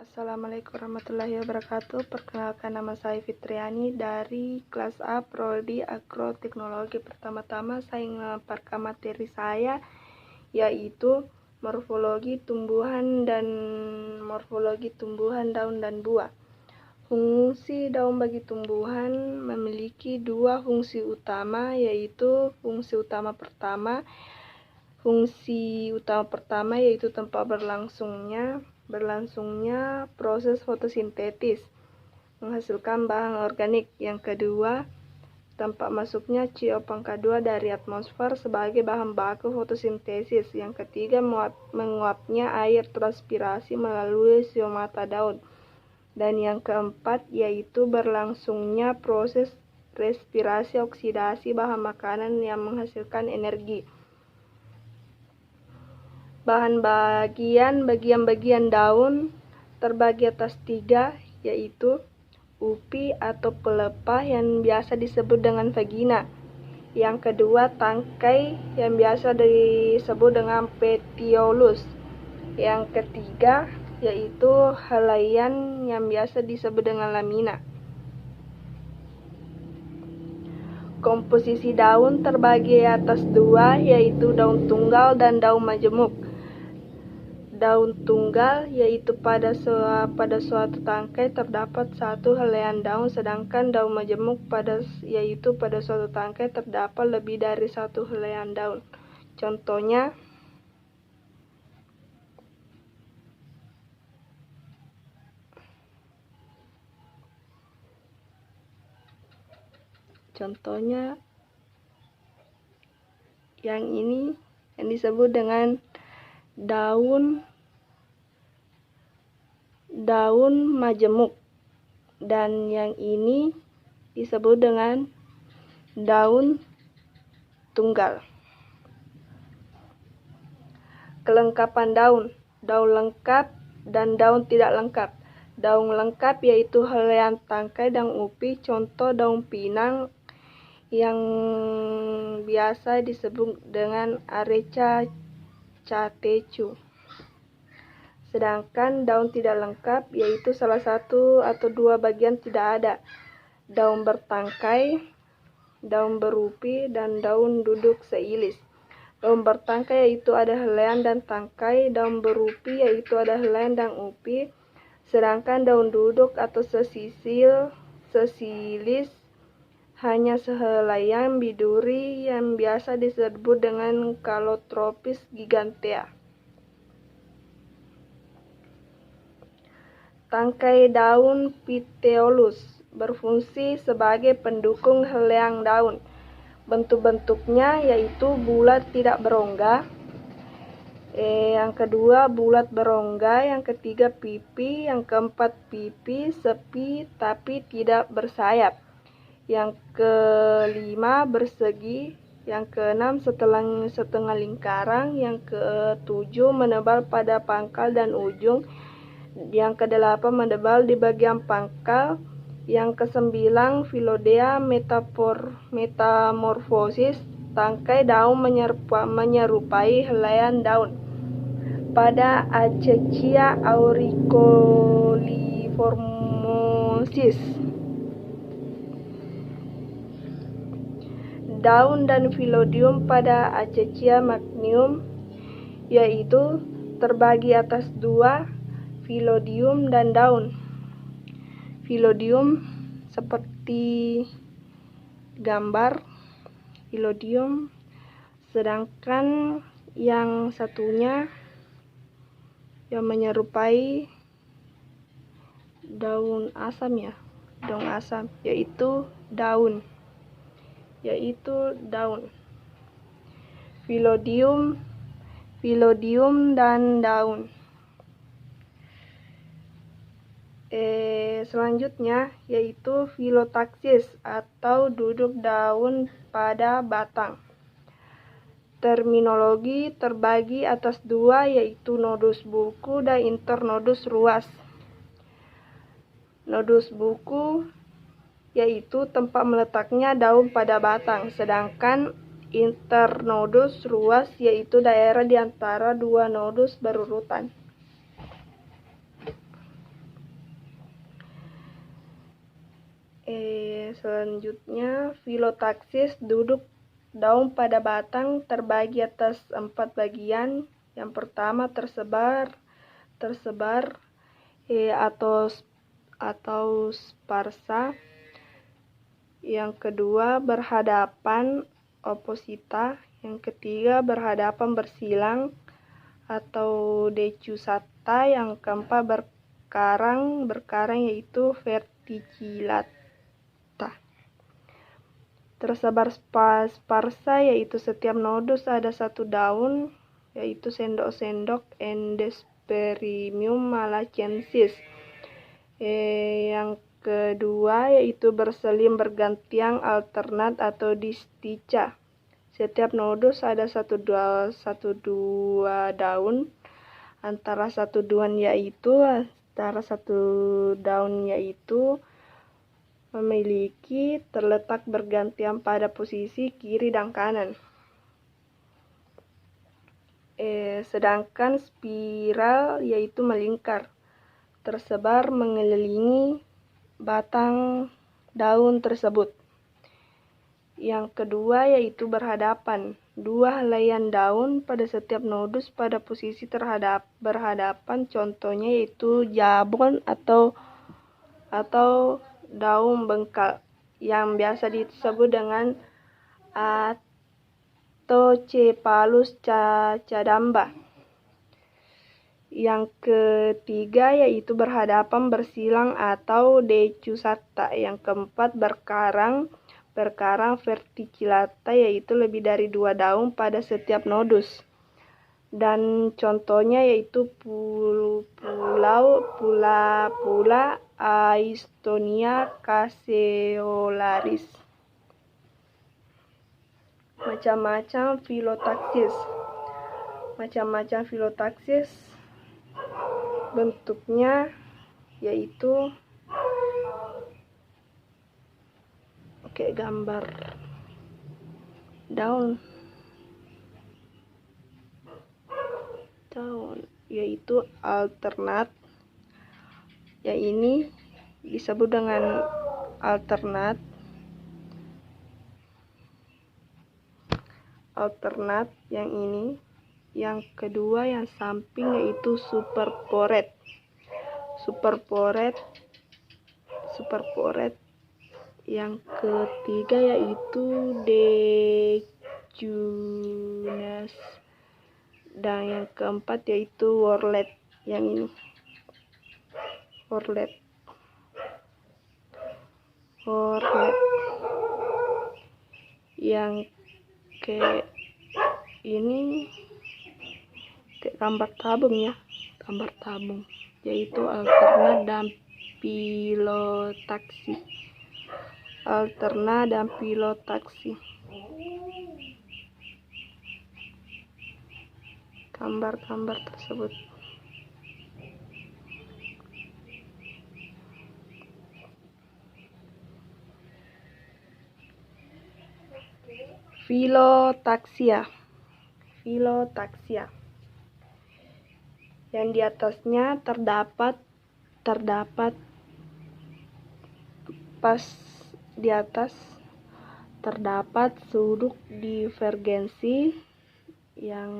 Assalamualaikum warahmatullahi wabarakatuh. Perkenalkan, nama saya Fitriani dari kelas A Prodi Agroteknologi. Pertama-tama saya ingin memaparkan materi saya, yaitu morfologi tumbuhan daun dan buah. Fungsi daun bagi tumbuhan memiliki dua fungsi utama, yaitu fungsi utama pertama yaitu tempat berlangsungnya proses fotosintesis menghasilkan bahan organik. Yang kedua, tempat masuknya CO2 dari atmosfer sebagai bahan baku fotosintesis. Yang ketiga, menguapnya air transpirasi melalui stomata daun. Dan yang keempat, yaitu berlangsungnya proses respirasi oksidasi bahan makanan yang menghasilkan energi. Bagian-bagian daun terbagi atas tiga, yaitu upi atau pelepah yang biasa disebut dengan vagina. Yang kedua, tangkai yang biasa disebut dengan petiolus. Yang ketiga, yaitu helaian yang biasa disebut dengan lamina. Komposisi daun terbagi atas dua, yaitu daun tunggal dan daun majemuk. Daun tunggal yaitu pada suatu tangkai terdapat satu helaian daun, sedangkan daun majemuk pada suatu tangkai terdapat lebih dari satu helaian daun. Contohnya yang ini yang disebut dengan daun majemuk, dan yang ini disebut dengan daun tunggal. Kelengkapan daun lengkap dan daun tidak lengkap. Daun lengkap yaitu helaian tangkai dan upi, contoh daun pinang yang biasa disebut dengan Areca catechu. Sedangkan daun tidak lengkap yaitu salah satu atau dua bagian tidak ada: daun bertangkai, daun berupi, dan daun duduk seilis. Daun bertangkai yaitu ada helaian dan tangkai, daun berupi yaitu ada helaian dan upi, sedangkan daun duduk atau sesilis hanya sehelaian biduri yang biasa disebut dengan Calotropis gigantea. Tangkai daun petiolus berfungsi sebagai pendukung helaian daun. Bentuk-bentuknya yaitu bulat tidak berongga. Yang kedua, bulat berongga. Yang ketiga, pipi. Yang keempat, pipi sepi tapi tidak bersayap. Yang kelima, bersegi. Yang keenam, setengah lingkaran. Yang ketujuh, menebal pada pangkal dan ujung. Yang kedelapan, menebal di bagian pangkal. Yang kesembilan, filodea metamorfosis. Tangkai daun menyerupai helaian daun pada Acacia auricoliformosis. Daun dan filodium pada Acacia magnum, yaitu terbagi atas dua, filodium dan daun. Filodium seperti gambar filodium, sedangkan yang satunya yang menyerupai daun asam yaitu daun. Filodium dan daun. Selanjutnya yaitu filotaksis atau duduk daun pada batang. Terminologi terbagi atas dua, yaitu nodus buku dan internodus ruas. Nodus buku yaitu tempat meletaknya daun pada batang, sedangkan internodus ruas yaitu daerah di antara dua nodus berurutan. Selanjutnya, Phyllotaxis duduk daun pada batang terbagi atas 4 bagian. Yang pertama tersebar atau sparsa. Yang kedua berhadapan oposita. Yang ketiga berhadapan bersilang atau decussata. Yang keempat berkarang yaitu verticillata. Tersebar sparsa yaitu setiap nodus ada 1 daun, yaitu sendok-sendok Endospermium malacensis. Yang kedua yaitu berselim bergantian alternat atau distica. Setiap nodus ada 1-2 daun, antara satu daun yaitu memiliki terletak bergantian pada posisi kiri dan kanan. Sedangkan spiral yaitu melingkar, tersebar mengelilingi batang daun tersebut. Yang kedua yaitu berhadapan, 2 helaian daun pada setiap nodus pada posisi berhadapan, contohnya yaitu jabon atau daun bengkal yang biasa disebut dengan Atocephalus cadamba. Yang ketiga yaitu berhadapan bersilang atau decussata. Yang keempat berkarang verticillata yaitu lebih dari 2 daun pada setiap nodus. Dan contohnya yaitu Pula Aistonia caseolaris. Macam-macam Phyllotaxis bentuknya yaitu gambar daun yaitu alternat. Yang ini disebut dengan alternat yang ini. Yang kedua yang samping yaitu superporet. Yang ketiga yaitu decunes. Dan yang keempat yaitu whorlet. Yang ini whorlet. Yang ini gambar tabung yaitu alternat dan Phyllotaxi. Gambar-gambar tersebut. Phyllotaxia. Yang di atasnya terdapat pas di atas terdapat sudut divergensi yang